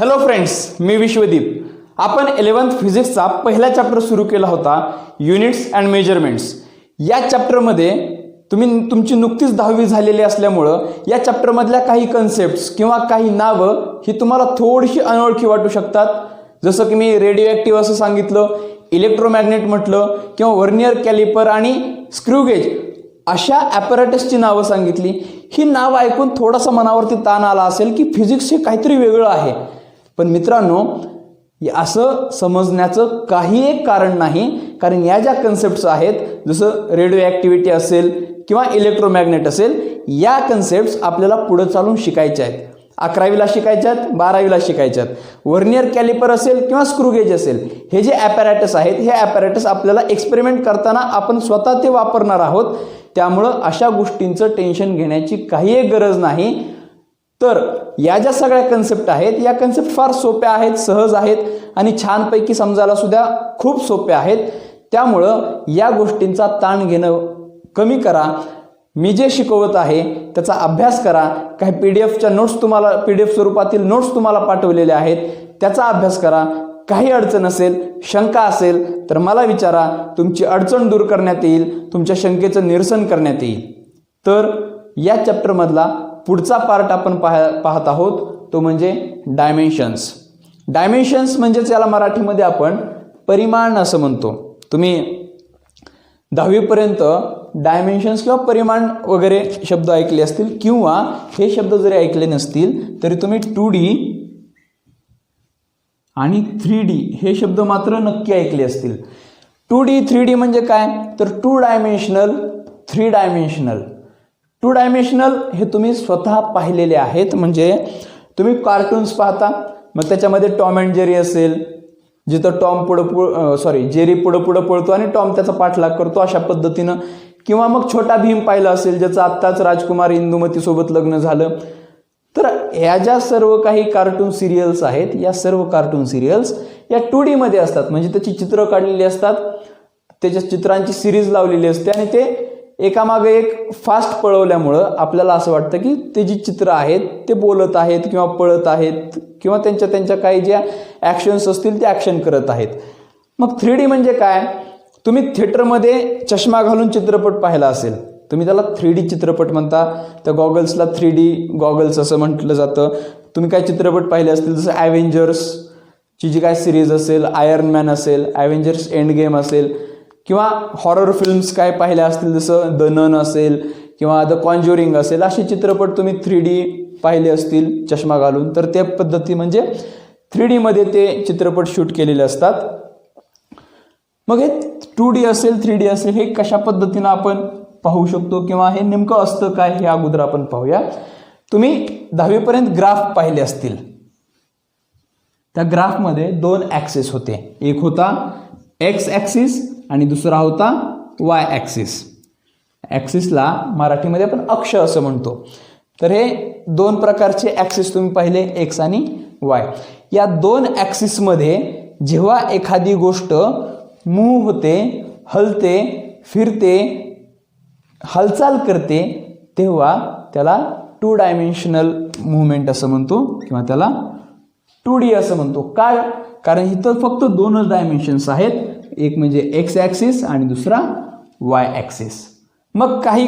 Hello friends, मी विश्वदीप. आपण 11th फिजिक्सचा पहिला chapter सुरू केला होता, युनिट्स अँड मेजरमेंट्स. या चॅप्टरमध्ये तुमची नुकतीच 10वी झालेली असल्यामुळं या चॅप्टरमधल्या काही कन्सेप्ट्स किंवा काही नावं ही तुम्हाला थोडीशी अनोळखी वाटू शकतात. जसं की मी रेडिओ ॲक्टिव्ह असं सांगितलं, इलेक्ट्रोमॅग्नेट म्हटलं किंवा व्हर्नियर कॅलिपर आणि स्क्रूगेज अशा ॲपॅरेटसची नावं सांगितली. ही नावं ऐकून थोडासा मनावरती ताण आला असेल की फिजिक्स हे काहीतरी वेगळं आहे. पण मित्रांनो, असं समजण्याचं काही एक कारण नाही, कारण या ज्या कन्सेप्ट्स आहेत, जसं रेडिओ ॲक्टिव्हिटी असेल किंवा इलेक्ट्रोमॅग्नेट असेल, या कन्सेप्ट्स आपल्याला पुढे चालून शिकायच्या आहेत. 11वीला शिकायच्यात, 12वीला शिकायच्यात. व्हर्नियर कॅलिपर असेल किंवा स्क्रूगेज असेल, हे जे ॲपॅरेटस आहेत, हे ॲपॅरेटस आपल्याला एक्सपेरिमेंट करताना आपण स्वतः ते वापरणार आहोत. त्यामुळं अशा गोष्टींचं टेन्शन घेण्याची काही एक गरज नाही. तर या ज्या सगळ्या कन्सेप्ट आहेत, या कन्सेप्ट फार सोप्या आहेत, सहज आहेत आणि छानपैकी समजायला सुद्धा खूप सोप्या आहेत. त्यामुळं या गोष्टींचा ताण घेणं कमी करा. मी जे शिकवत आहे त्याचा अभ्यास करा. काही PDF नोट्स तुम्हाला PDF स्वरूपातील नोट्स तुम्हाला पाठवलेले आहेत, त्याचा अभ्यास करा. काही अडचण असेल, शंका असेल तर मला विचारा. तुमची अडचण दूर करण्यात येईल, तुमच्या शंकेचं निरसन करण्यात येईल. तर या चॅप्टरमधला पुढचा पार्ट आपण पाहत आहोत, तो म्हणजे डायमेन्शन्स. डायमेन्शन्स म्हणजेच याला मराठीमध्ये आपण परिमाण असं म्हणतो. तुम्ही 10वीपर्यंत डायमेन्शन्स किंवा परिमाण वगैरे शब्द ऐकले असतील, किंवा हे शब्द जरी ऐकले नसतील तरी तुम्ही 2D आणि 3D हे शब्द मात्र नक्की ऐकले असतील. 2D 3D म्हणजे काय, तर 2 डायमेन्शनल 3 डायमेन्शनल. 2 डायमेन्शनल हे तुम्ही स्वतः पाहिलेले आहेत. म्हणजे तुम्ही कार्टून्स पाहता, मग त्याच्यामध्ये टॉम अँड जेरी असेल, जिथं जेरी पुढं पळतो आणि टॉम त्याचा पाठलाग करतो, अशा पद्धतीनं. किंवा मग छोटा भीम पाहिलं असेल, ज्याचं आत्ताच राजकुमार इंदुमती सोबत लग्न झालं. तर ह्या ज्या सर्व काही कार्टून सिरियल्स आहेत, या सर्व कार्टून सिरियल्स या 2D मध्ये असतात. म्हणजे त्याची चित्र काढलेली असतात, त्याच्या चित्रांची सिरीज लावलेली असते आणि ते एकामागे एक फास्ट पळवल्यामुळं आपल्याला असं वाटतं की ते जी चित्र आहेत ते बोलत आहेत किंवा पळत आहेत किंवा त्यांच्या काही ज्या ॲक्शन्स असतील ते ॲक्शन करत आहेत. मग 3D म्हणजे काय, तुम्ही थिएटरमध्ये चष्मा घालून चित्रपट पाहिला असेल, तुम्ही त्याला 3D चित्रपट म्हणता. त्या गॉगल्सला 3D गॉगल्स असं म्हटलं जातं. तुम्ही काय चित्रपट पाहिले असतील, जसं ॲव्हेंजर्सची जी काय सिरीज असेल, आयर्न मॅन असेल, ॲव्हेंजर्स एंड गेम असेल, किंवा हॉरर फिल्म्स काय पाहिल्या असतील, जसं द नन असेल किंवा द कॉन्ज्युरिंग असेल, असे चित्रपट तुम्ही 3D पाहिले असतील चष्मा घालून. तर त्या पद्धती म्हणजे 3D मध्ये ते चित्रपट शूट केलेले असतात. मग हे 2D असेल 3D असेल, हे कशा पद्धतीनं आपण पाहू शकतो किंवा हे नेमकं असतं काय, हे अगोदर आपण पाहूया. तुम्ही 10वीपर्यंत ग्राफ पाहिले असतील. त्या ग्राफमध्ये 2 ॲक्सिस होते. एक होता एक्स ॲक्सिस आणि दुसरा होता वाय ॲक्सिस. ॲक्सिसला मराठीमध्ये आपण अक्ष असं म्हणतो. तर हे 2 प्रकारचे ॲक्सिस तुम्ही पाहिले, एक्स आणि वाय. या 2 ॲक्सिसमध्ये जेव्हा एखादी गोष्ट मूव्ह होते, हलते, फिरते, हालचाल करते, तेव्हा त्याला 2 डायमेन्शनल मुवमेंट असं म्हणतो किंवा त्याला 2D असं म्हणतो. काय, कारण इथं फक्त 2च डायमेन्शन्स आहेत, एक म्हणजे एक्स ॲक्सिस आणि दुसरा वाय ॲक्सिस. मग काही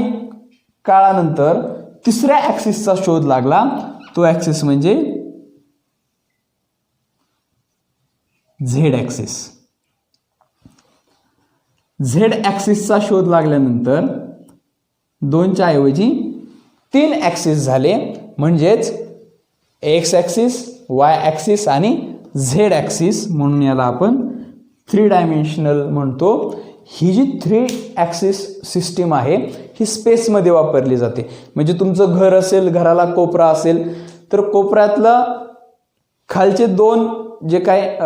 काळानंतर तिसऱ्या ॲक्सिसचा शोध लागला. तो ॲक्सिस म्हणजे झेड ॲक्सिस. झेड ॲक्सिसचा शोध लागल्यानंतर 2च्या ऐवजी 3 ॲक्सिस झाले. म्हणजेच एक्स ॲक्सिस, वाय ॲक्सिस आणि झेड ॲक्सिस, म्हणून याला आपण 3 डायमेन्शनल म्हणतो. ही जी 3 ॲक्सिस सिस्टीम आहे, ही स्पेसमध्ये वापरली जाते. म्हणजे तुमचं घर असेल, घराला कोपरा असेल, तर कोपऱ्यातला खालचे 2 जे काय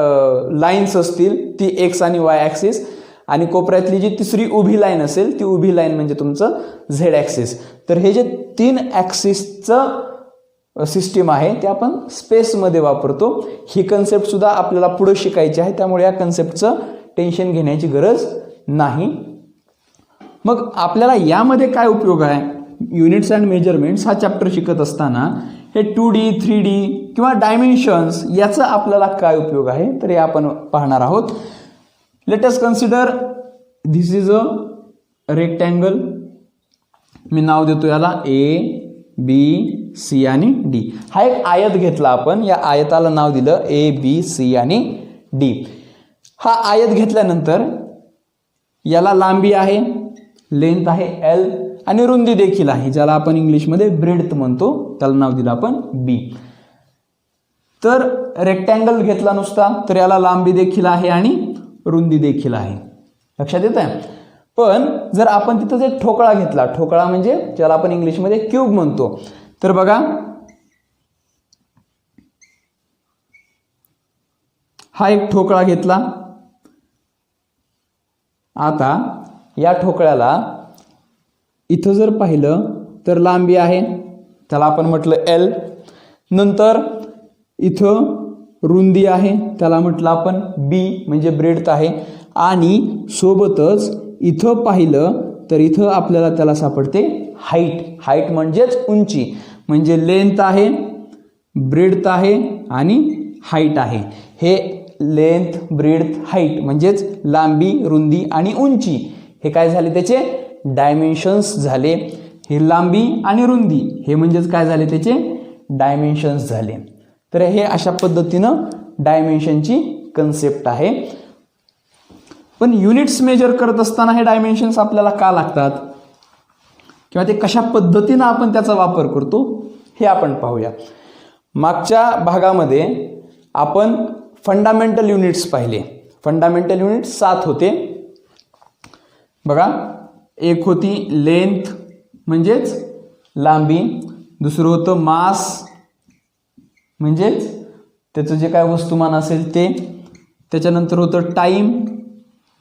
लाईन्स असतील, ती एक्स आणि वाय ॲक्सिस, आणि कोपऱ्यातली जी तिसरी उभी लाईन असेल, ती उभी लाईन म्हणजे तुमचं झेड ॲक्सिस. तर हे जे 3 ॲक्सिसचं सिस्टीम आहे ते आपण स्पेसमध्ये वापरतो. ही कन्सेप्ट सुद्धा आपल्याला पुढे शिकायची आहे, त्यामुळे या कन्सेप्टचं टेन्शन घेण्याची गरज नाही. मग आपल्याला यामध्ये काय उपयोग आहे, युनिट्स अँड मेजरमेंट्स हा चॅप्टर शिकत असताना हे 2D 3D किंवा डायमेन्शन्स याचा आपल्याला काय उपयोग आहे तर हे आपण पाहणार आहोत. Let us consider this is a rectangle. मी नाव देतो याला ABC आणि D. हा एक आयत घेतला आपण, या आयताला नाव दिलं ABC आणि D. हा आयत घेतल्यानंतर याला लांबी आहे, लेंथ आहे L आणि रुंदी देखील आहे, ज्याला आपण इंग्लिशमध्ये ब्रेड्थ म्हणतो, त्याला नाव दिलं आपण B. तर रेक्टँगल घेतला नुसता तर याला लांबी देखील आहे आणि रुंदी देखील आहे. लक्षात येत आहे. पण जर आपण तिथं एक ठोकळा घेतला, ठोकळा म्हणजे ज्याला आपण इंग्लिशमध्ये क्यूब म्हणतो, तर बघा हा एक ठोकळा घेतला. आता या ठोकळ्याला इथं जर पाहिलं तर लांबी आहे, त्याला आपण म्हटलं L. नंतर इथं रुंदी आहे, त्याला म्हटलं आपण B म्हणजे ब्रेड्थ आहे. आणि सोबतच इथं पाहिलं तर इथं आपल्याला त्याला सापडते हाईट. हाईट म्हणजेच उंची, म्हणजे लेंथ आहे, ब्रेड्थ आहे आणि हाईट आहे. हे लेंथ ब्रेड्थ हाईट म्हणजेच लांबी रुंदी आणि उंची हे काय झाले, त्याचे डायमेन्शन्स झाले. हे लांबी आणि रुंदी हे म्हणजेच काय झाले, त्याचे डायमेन्शन्स झाले. तर हे अशा पद्धतीनं डायमेन्शनची कन्सेप्ट आहे. पण युनिट्स मेजर करत असताना हे डायमेन्शन्स आपल्याला का लागतात किंवा ते कशा पद्धतीनं आपण त्याचा वापर करतो हे आपण पाहूया. मागच्या भागामध्ये आपण फंडामेंटल युनिट्स पाहिले. फंडामेंटल युनिट्स 7 होते बघा. एक होती लेंथ म्हणजेच लांबी, दुसरं होतं मास म्हणजेच त्याचं जे काय वस्तुमान असेल ते, त्याच्यानंतर होतं टाईम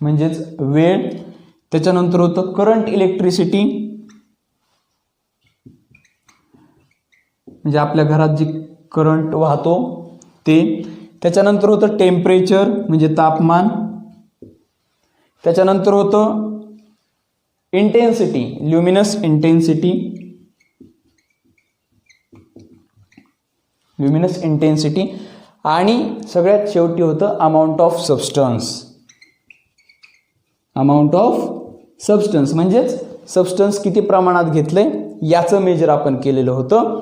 म्हणजेच वेळ, त्याच्यानंतर होतं करंट इलेक्ट्रिसिटी म्हणजे आपल्या घरात जी करंट वाहतो ते, त्याच्यानंतर होतं टेम्परेचर म्हणजे तापमान, त्याच्यानंतर होतं intensity luminous intensity, luminous intensity आणि सगळ्यात शेवटी होतं amount of substance. Amount of substance म्हणजेच सबस्टन्स किती प्रमाणात घेतलंय याचं मेजर आपण केलेलं होतं.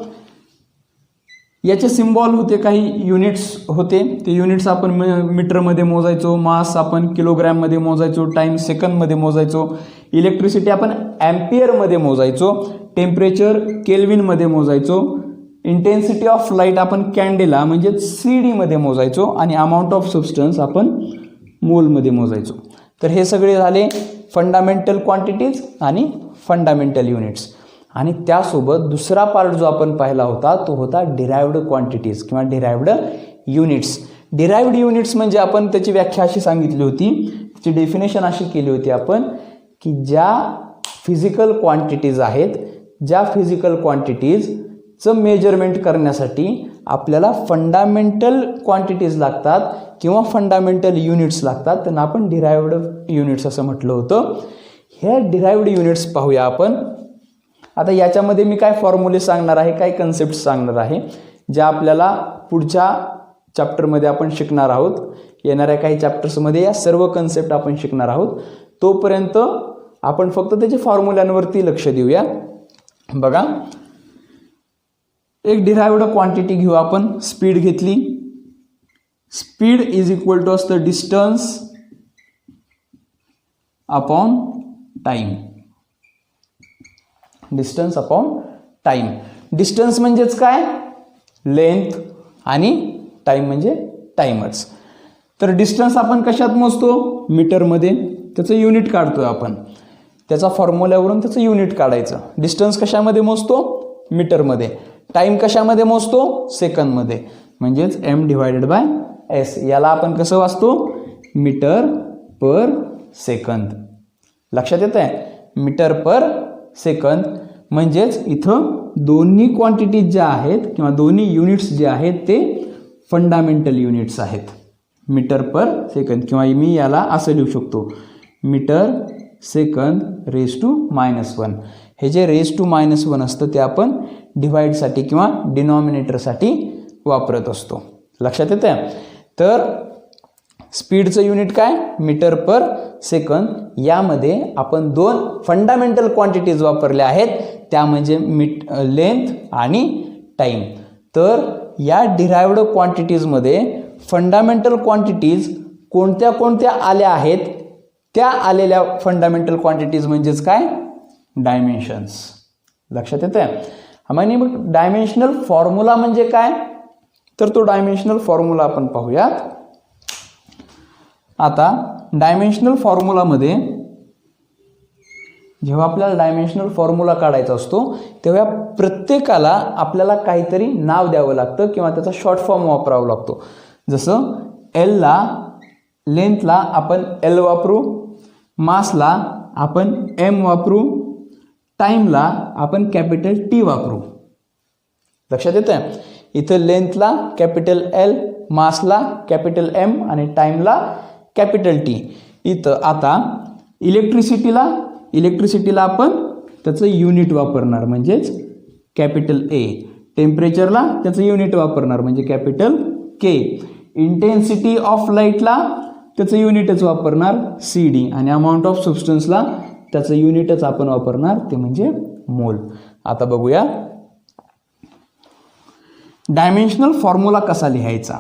याचे सिम्बॉल होते, काही युनिट्स होते, ते युनिट्स आपण मीटरमध्ये मोजायचो, मास आपण किलोग्रॅममध्ये मोजायचो, टाईम सेकंदमध्ये मोजायचो, इलेक्ट्रिसिटी आपण ॲम्पियरमध्ये मोजायचो, टेम्परेचर केल्विनमध्ये मोजायचो, इंटेन्सिटी ऑफ लाईट आपण कॅन्डेला म्हणजे CD मध्ये मोजायचो आणि अमाऊंट ऑफ सबस्टन्स आपण मोलमध्ये मोजायचो. तर हे सगळे झाले फंडामेंटल क्वांटिटीज आणि फंडामेंटल युनिट्स. आणि त्यासोबत दुसरा पार्ट जो आपण पाहिला होता तो होता डिराइव्ड क्वांटिटीज किंवा डिराइव्ड युनिट्स. डिराइव्ड युनिट्स म्हणजे आपण त्याची व्याख्या अशी सांगितली होती, त्याची डेफिनेशन अशी केली होती आपण की ज्या फिजिकल क्वांटिटीज आहेत, ज्या फिजिकल क्वांटिटीजचं मेजरमेंट करण्यासाठी आपल्याला फंडामेंटल क्वांटिटीज लागतात किंवा फंडामेंटल युनिट्स लागतात, त्यांना आपण डिराइव्ड युनिट्स असं म्हटलं होतं. हे डिराइव्ड युनिट्स पाहूया आपण. आता याच्यामध्ये मी काय फॉर्म्युले सांगणार आहे, काय कन्सेप्ट सांगणार आहे, ज्या आपल्याला पुढच्या चॅप्टरमध्ये आपण शिकणार आहोत. येणाऱ्या काही चॅप्टर्समध्ये या सर्व कन्सेप्ट आपण शिकणार आहोत. तोपर्यंत आपण फक्त त्याच्या फॉर्म्युल्यांवरती लक्ष देऊया. बघा, एक डिराइव्ड क्वांटिटी घेऊ आपण. स्पीड घेतली. स्पीड इज इक्वल टू असतं distance upon time. Distance upon time. Distance म्हणजेच काय, लेंथ आणि टाइम म्हणजे टाइमच. तर डिस्टन्स आपण कशात मोजतो, मीटरमध्ये. त्याचं युनिट काढतोय आपण, त्याचा फॉर्म्युल्यावरून त्याचं युनिट काढायचं. डिस्टन्स कशामध्ये मोजतो, मीटरमध्ये. टाइम कशामध्ये मोजतो, सेकंदमध्ये, म्हणजेच m/s. याला आपण कसं वाचतो, मीटर पर सेकंद. लक्षात येत आहे, मीटर पर सेकंद. म्हणजेच इथं दोन्ही क्वांटिटीज ज्या आहेत किंवा दोन्ही युनिट्स जे आहेत ते फंडामेंटल युनिट्स आहेत. मीटर पर सेकंद किंवा मी याला असं लिहू शकतो, मीटर सेकंद रेज टू -1. हे जे रेज टू -1 असतं ते आपण डिव्हाइडसाठी किंवा डिनॉमिनेटरसाठी वापरत असतो. लक्षात येतं. तर स्पीडचं युनिट काय, मीटर पर सेकंद. यामध्ये आपण दोन फंडामेंटल क्वांटिटीज वापरल्या आहेत, त्या म्हणजे लेंथ आणि टाईम. तर या डिराइव्ड क्वांटिटीजमध्ये फंडामेंटल क्वांटिटीज कोणत्या कोणत्या आल्या आहेत, त्या आलेल्या फंडामेंटल क्वांटिटीज म्हणजेच काय, डायमेन्शन्स. लक्षात येते. आणि मग डायमेन्शनल फॉर्म्युला म्हणजे काय, तर तो डायमेन्शनल फॉर्म्युला आपण पाहूयात. आता डायमेन्शनल फॉर्म्युलामध्ये जेव्हा आपल्याला डायमेन्शनल फॉर्म्युला काढायचा असतो तेव्हा प्रत्येकाला आपल्याला काहीतरी नाव द्यावं लागतं किंवा त्याचा शॉर्ट फॉर्म वापरावा लागतो. जसं एलला, लेंथला आपण एल वापरू, मासला आपण एम वापरू, टाईमला आपण कॅपिटल टी वापरू. लक्षात येतं. इथं लेंथला कॅपिटल एल, मासला कॅपिटल एम आणि टाईमला कॅपिटल टी. इथं आता इलेक्ट्रिसिटीला आपण त्याचं युनिट वापरणार म्हणजेच कॅपिटल ए. टेम्परेचरला त्याचं युनिट वापरणार म्हणजे कॅपिटल के. इंटेन्सिटी ऑफ लाईटला त्याचं युनिटच वापरणार सी डी. आणि अमाऊंट ऑफ सबस्टन्सला त्याचं युनिटच आपण वापरणार ते म्हणजे मोल. आता बघूया डायमेन्शनल फॉर्म्युला कसा लिहायचा.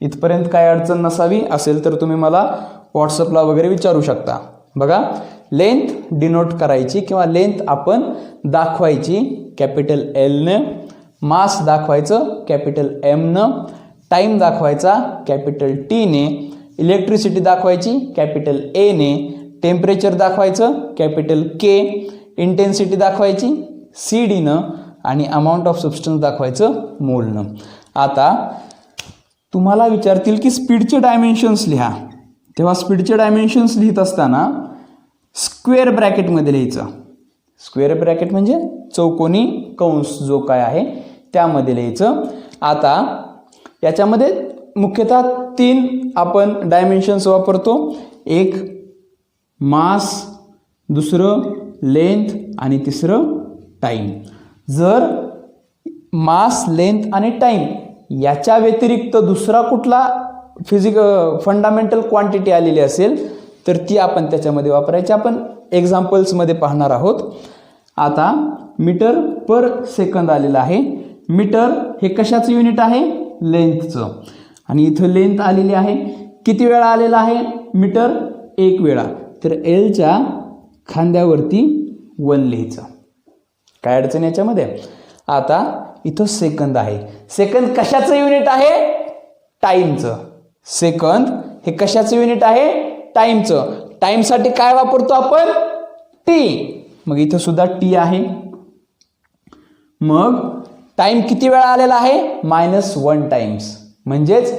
इथपर्यंत काय अडचण नसावी. असेल तर तुम्ही मला व्हॉट्सअपला वगैरे विचारू शकता. बघा, लेंथ डिनोट करायची किंवा लेंथ आपण दाखवायची कॅपिटल एलनं, मास दाखवायचं कॅपिटल एमनं, टाईम दाखवायचा कॅपिटल टीने, इलेक्ट्रिसिटी दाखवायची कॅपिटल एने, टेम्परेचर दाखवायचं कॅपिटल के, इंटेन्सिटी दाखवायची सी डीनं आणि अमाऊंट ऑफ सबस्टन्स दाखवायचं मोलनं. आता तुम्हाला विचारतील की स्पीडचे डायमेन्शन्स लिहा. तेव्हा स्पीडचे डायमेन्शन्स लिहित असताना स्क्वेअर ब्रॅकेटमध्ये लिहायचं. स्क्वेअर ब्रॅकेट म्हणजे चौकोनी कंस जो काय आहे त्यामध्ये लिहायचं. आता याच्यामध्ये मुख्यतः 3 आपण डायमेन्शन्स वापरतो. एक मास, दुसरं लेंथ आणि तिसरं टाईम. जर मास, लेंथ आणि टाईम याच्या व्यतिरिक्त दुसरा कुठला फंडामेंटल क्वांटिटी आलेली असेल तर ती आपण त्याच्यामध्ये वापरायची. आपण एक्झाम्पल्समध्ये पाहणार आहोत. आता मीटर पर सेकंद आलेलं आहे. मीटर हे कशाचं युनिट आहे, लेंथचं. आणि इथं लेंथ आलेली आहे. किती वेळा आलेला आहे मीटर, 1 वेळा. तर एलच्या खांद्यावरती 1 लिहायचं. काय अडचण याच्यामध्ये. आता इथं सेकंद आहे. सेकंद कशाचं युनिट आहे, टाईमचं. सेकंद हे कशाचं युनिट आहे, टाईमचं. टाईमसाठी काय वापरतो आपण, टी. मग इथं सुद्धा टी आहे. मग टाईम किती वेळा आलेला आहे, -1 टाइम्स. म्हणजेच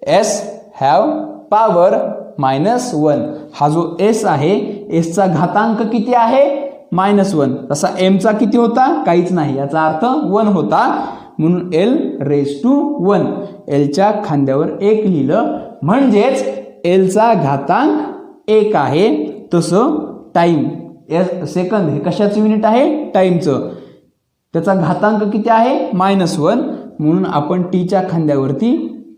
एस हॅव पॉवर -1. हा जो एस आहे, एसचा घातांक किती आहे, -1. तसा एमचा किती होता, काहीच नाही. याचा अर्थ 1 होता. म्हणून एल रेज टू 1. एलच्या खांद्यावर 1 लिहिलं म्हणजेच एलचा घातांक 1 आहे. तसं टाईम, सेकंद हे कशाचं युनिट आहे, टाईमचं. त्याचा घातांक किती आहे, -1. म्हणून आपण टीच्या खांद्यावरती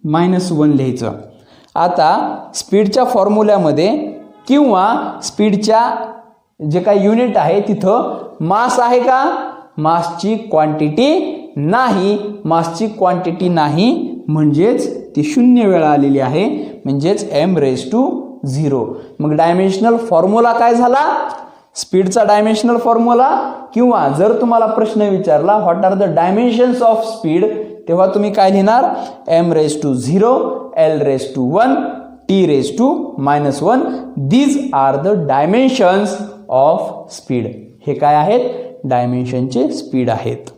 -1 लिहायचं. आता स्पीडच्या फॉर्म्युल्यामध्ये किंवा स्पीडच्या जे काही युनिट आहे तिथं मास आहे का, मासची क्वांटिटी नाही. मासची क्वांटिटी नाही म्हणजेच ती 0 वेळा आलेली आहे. म्हणजेच m⁻�0. मग डायमेन्शनल फॉर्म्युला काय झाला, स्पीडचा डायमेन्शनल फॉर्म्युला. किंवा जर तुम्हाला प्रश्न विचारला what are the dimensions of speed, तेव्हा तुम्ही काय लिहिणार, m⁻�0, l⁻1, t⁻−1. These are the dimensions of speed. हे काय आहेत, डायमेन्शनचे स्पीड आहेत.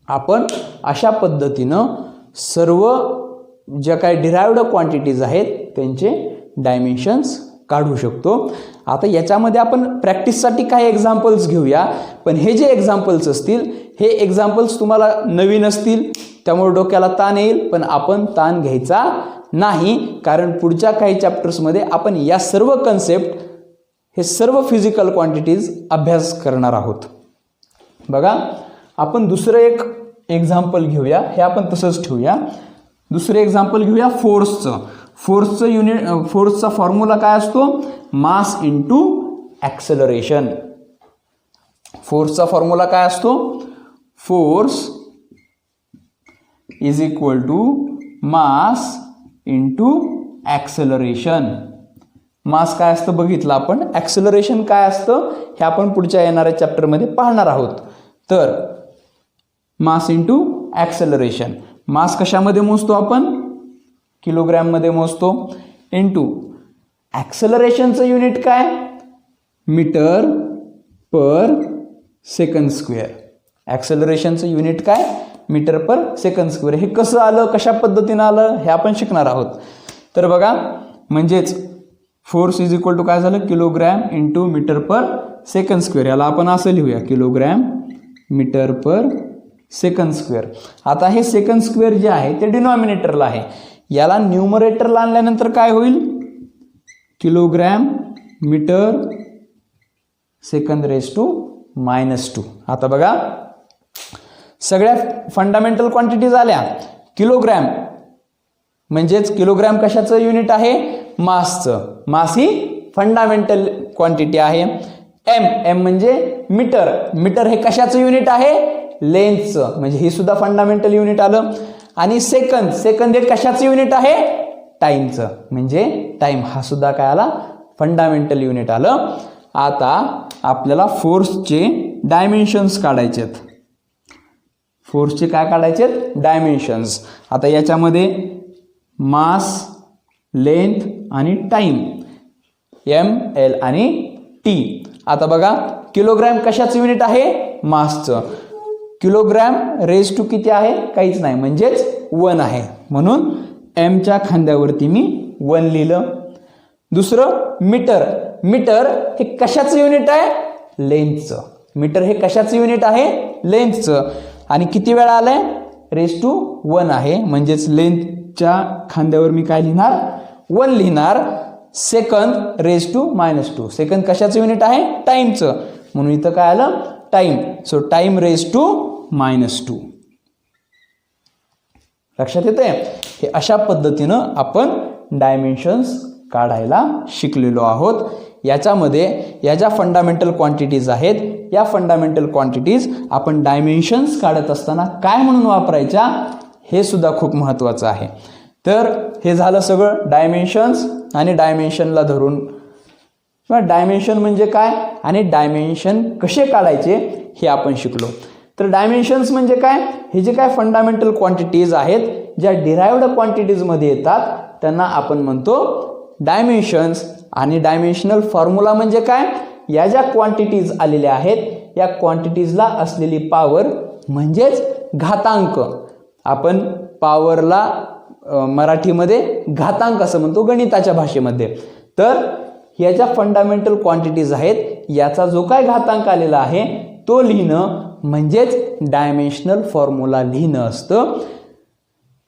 आपण अशा पद्धतीनं सर्व ज्या काही डिराइव्ड क्वांटिटीज आहेत त्यांचे डायमेन्शन्स काढू शकतो. आता याच्यामध्ये आपण प्रॅक्टिससाठी काही एक्झाम्पल्स घेऊया. पण हे जे एक्झाम्पल्स असतील हे एक्झाम्पल्स तुम्हाला नवीन असतील त्यामुळे डोक्याला ताण येईल. पण आपण ताण घ्यायचा नाही, कारण पुढच्या काही चॅप्टर्समध्ये आपण या सर्व कन्सेप्ट हे सर्व फिजिकल क्वांटिटीज अभ्यास करणार आहोत. बघा, आपण दुसरं एक एक्झाम्पल घेऊया. हे आपण तसंच ठेवूया. दुसरं एक्झाम्पल घेऊया फोर्सचं. फोर्सचा फॉर्म्युला काय असतो? Mass into acceleration. फोर्सचा फॉर्म्युला काय असतो? Force is equal to mass into acceleration. Mass काय असतं बघितलं आपण. ॲक्सेलरेशन काय असतं हे आपण पुढच्या येणाऱ्या चॅप्टरमध्ये पाहणार आहोत. तर मास इंटू ॲक्सेलरेशन. मास कशामध्ये मोजतो आपण? किलोग्रॅममध्ये मोजतो. इंटू ॲक्सेलरेशनचं युनिट काय? मीटर पर सेकंड स्क्वेअर. ॲक्सेलरेशनचं युनिट काय? मीटर पर सेकंड स्क्वेअर. हे कसं आलं, कशा पद्धतीनं आलं हे आपण शिकणार आहोत. तर बघा, म्हणजेच फोर्स इज इक्वल टू काय झालं? किलोग्रॅम इंटू मीटर पर सेकंड स्क्वेअर. याला आपण असं लिहूया, किलोग्रॅम मीटर पर सेकंड स्क्वेअर. आता हे सेकंड स्क्वेअर जे आहे ते डिनॉमिनेटरला आहे. याला न्यूमरेटरला आणल्यानंतर काय होईल? Kilogram metre second raise to -2. आता बघा, सगळ्या फंडामेंटल क्वांटिटीज आल्या. किलोग्रॅम म्हणजेच किलोग्रॅम कशाचं युनिट आहे? मासचं. मास ही फंडामेंटल क्वांटिटी आहे. एम म्हणजे मीटर. मीटर हे कशाचं युनिट आहे? लेंथचं. म्हणजे ही सुद्धा फंडामेंटल युनिट आलं. आणि सेकंद हे कशाचं युनिट आहे? टाईमचं. म्हणजे टाईम हा सुद्धा काय आला? फंडामेंटल युनिट आलं. आता आपल्याला फोर्सचे डायमेन्शन्स काढायचे आहेत. फोर्सचे काय काढायचे आहेत? डायमेन्शन्स. आता याच्यामध्ये मास, लेंथ आणि टाईम, एम, एल आणि टी. आता बघा, किलोग्रॅम कशाचं युनिट आहे? मासचं. किलोग्रॅम रेज टू किती आहे? काहीच नाही, म्हणजेच 1 आहे. म्हणून एमच्या खांद्यावरती मी 1 लिहिलं. दुसरं मीटर. मीटर हे कशाचं युनिट आहे? लेंथचं. मीटर हे कशाचं युनिट आहे? लेंथचं. आणि किती वेळा आलंय? रेज टू 1 आहे. म्हणजेच लेंथच्या खांद्यावर मी काय लिहिणार? 1 लिहिणार. Second raise to -2. सेकंद कशाचं युनिट आहे? टाईमचं. म्हणून इथं काय आलं? Time. So time raise to -2. लक्षात येते? हे अशा पद्धतीनं आपण डायमेन्शन्स काढायला शिकलेलो आहोत. याच्यामध्ये या ज्या फंडामेंटल क्वांटिटीज आहेत, या फंडामेंटल क्वांटिटीज आपण डायमेन्शन्स काढत असताना काय म्हणून वापरायच्या हे सुद्धा खूप महत्त्वाचं आहे. तर हे झालं सगळं डायमेन्शन्स. आणि डायमेन्शनला धरून डायमेन्शन म्हणजे काय आणि डायमेन्शन कसे काढायचे हे आपण शिकलो. तर डायमेन्शन्स म्हणजे काय? हे जे काय फंडामेंटल क्वांटिटीज आहेत, ज्या डिराइव्ड क्वांटिटीजमध्ये येतात, त्यांना आपण म्हणतो डायमेन्शन्स. आणि डायमेन्शनल फॉर्म्युला म्हणजे काय? या ज्या क्वांटिटीज आलेल्या आहेत, या क्वांटिटीजला असलेली पॉवर म्हणजेच घातांक. आपण पॉवरला मराठीमध्ये घातांक असं म्हणतो गणिताच्या भाषेमध्ये. तर या ज्या फंडामेंटल क्वांटिटीज आहेत, याचा जो काय घातांक आलेला आहे तो लिहिणं म्हणजेच डायमेन्शनल फॉर्म्युला लिहिणं असतं.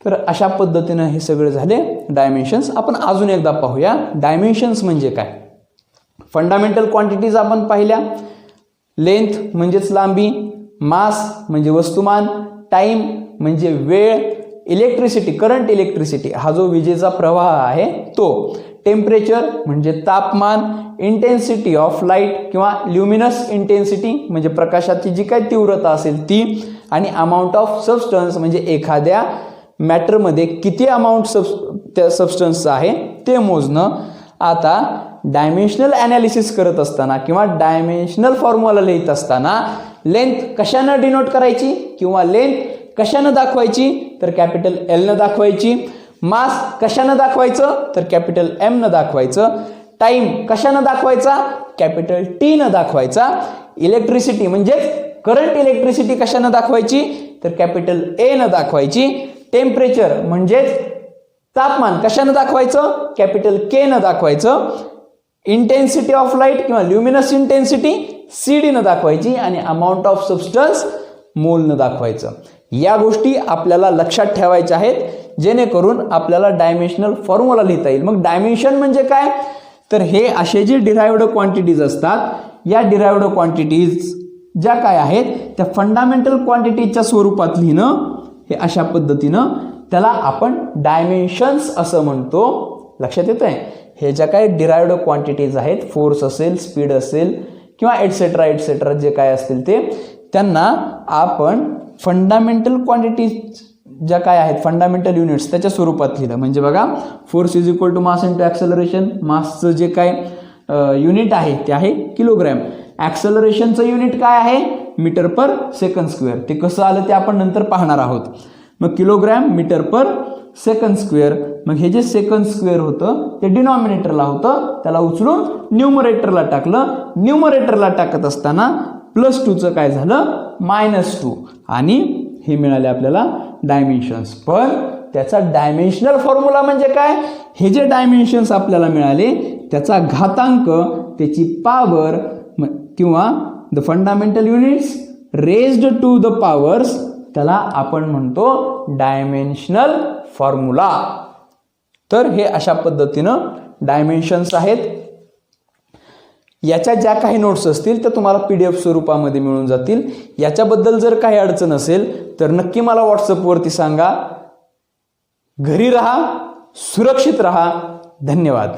तर अशा पद्धतीनं हे सगळे झाले डायमेन्शन्स. आपण अजून एकदा पाहूया डायमेन्शन्स म्हणजे काय. फंडामेंटल क्वांटिटीज आपण पाहिल्या. लेंथ म्हणजेच लांबी, मास म्हणजे वस्तुमान, टाइम म्हणजे वेळ, इलेक्ट्रिसिटी, करंट इलेक्ट्रिसिटी हा जो विजेचा प्रवाह आहे तो, टेम्परेचर म्हणजे तापमान, इंटेन्सिटी ऑफ लाईट किंवा ल्युमिनस इंटेन्सिटी म्हणजे प्रकाशाची जी काही तीव्रता असेल ती, आणि अमाऊंट ऑफ सबस्टन्स म्हणजे एखाद्या मॅटरमध्ये किती अमाऊंट त्या सबस्टन्सचं आहे ते मोजणं. आता डायमेन्शनल ॲनालिसिस करत असताना किंवा डायमेन्शनल फॉर्म्युला लिहित असताना लेंथ कशानं डिनोट करायची किंवा लेंथ कशानं दाखवायची? तर कॅपिटल एलनं दाखवायची. मास कशानं दाखवायचं? तर कॅपिटल एमनं दाखवायचं. टाइम कशानं दाखवायचा? कॅपिटल टीनं दाखवायचा. इलेक्ट्रिसिटी म्हणजेच करंट इलेक्ट्रिसिटी कशानं दाखवायची? तर कॅपिटल एनं दाखवायची. टेम्परेचर म्हणजेच तापमान कशानं दाखवायचं? कॅपिटल केनं दाखवायचं. इंटेन्सिटी ऑफ लाईट किंवा ल्युमिनस इंटेन्सिटी सीडीनं दाखवायची. आणि अमाऊंट ऑफ सबस्टन्स मोलनं दाखवायचं. या गोष्टी आपल्याला लक्षात ठेवायच्या आहेत जेणेकरून आपल्याला डायमेन्शनल फॉर्म्युला लिहिता येईल. मग डायमेन्शन म्हणजे काय? तर हे असे जे डिराइव्ड क्वांटिटीज असतात, या डिराइव्ड क्वांटिटीज ज्या काय आहेत त्या फंडामेंटल क्वांटिटीजच्या स्वरूपात लिहिणं, हे अशा पद्धतीनं त्याला आपण डायमेन्शन्स असं म्हणतो. लक्षात येत आहे? हे ज्या काय डिराइव्ड क्वांटिटीज आहेत, फोर्स असेल, स्पीड असेल किंवा एटसेट्रा एटसेट्रा जे काय असतील ते, त्यांना आपण फंडामेंटल क्वांटिटीज ज्या काय आहेत, फंडामेंटल युनिट्स त्याच्या स्वरूपात लिहिलं. म्हणजे बघा, force is equal to mass into acceleration. मासचं जे काय युनिट आहे ते आहे किलोग्रॅम. ॲक्सेलरेशनचं युनिट काय आहे? मीटर पर सेकंड स्क्वेअर. ते कसं आलं ते आपण नंतर पाहणार आहोत. मग किलोग्रॅम मीटर पर सेकंड स्क्वेअर. मग हे जे सेकंड स्क्वेअर होतं ते डिनॉमिनेटरला होतं, त्याला उचलून न्यूमरेटरला टाकलं. न्यूमरेटरला टाकत असताना +2चं काय झालं? -2. आणि हे मिळाले आपल्याला डायमेन्शन्स. पण त्याचा डायमेन्शनल फॉर्म्युला म्हणजे काय? हे जे डायमेन्शन्स आपल्याला मिळाले त्याचा घातांक, त्याची पॉवर किंवा the fundamental units raised to the powers, त्याला आपण म्हणतो डायमेन्शनल फॉर्म्युला. तर हे अशा पद्धतीनं डायमेन्शन्स आहेत. याच्या ज्या काही नोट्स असतील त्या तुम्हाला PDF स्वरूपामध्ये मिळून जातील. याच्याबद्दल जर काही अडचण असेल तर नक्की मला व्हॉट्सअपवरती सांगा. घरी राहा, सुरक्षित राहा. धन्यवाद.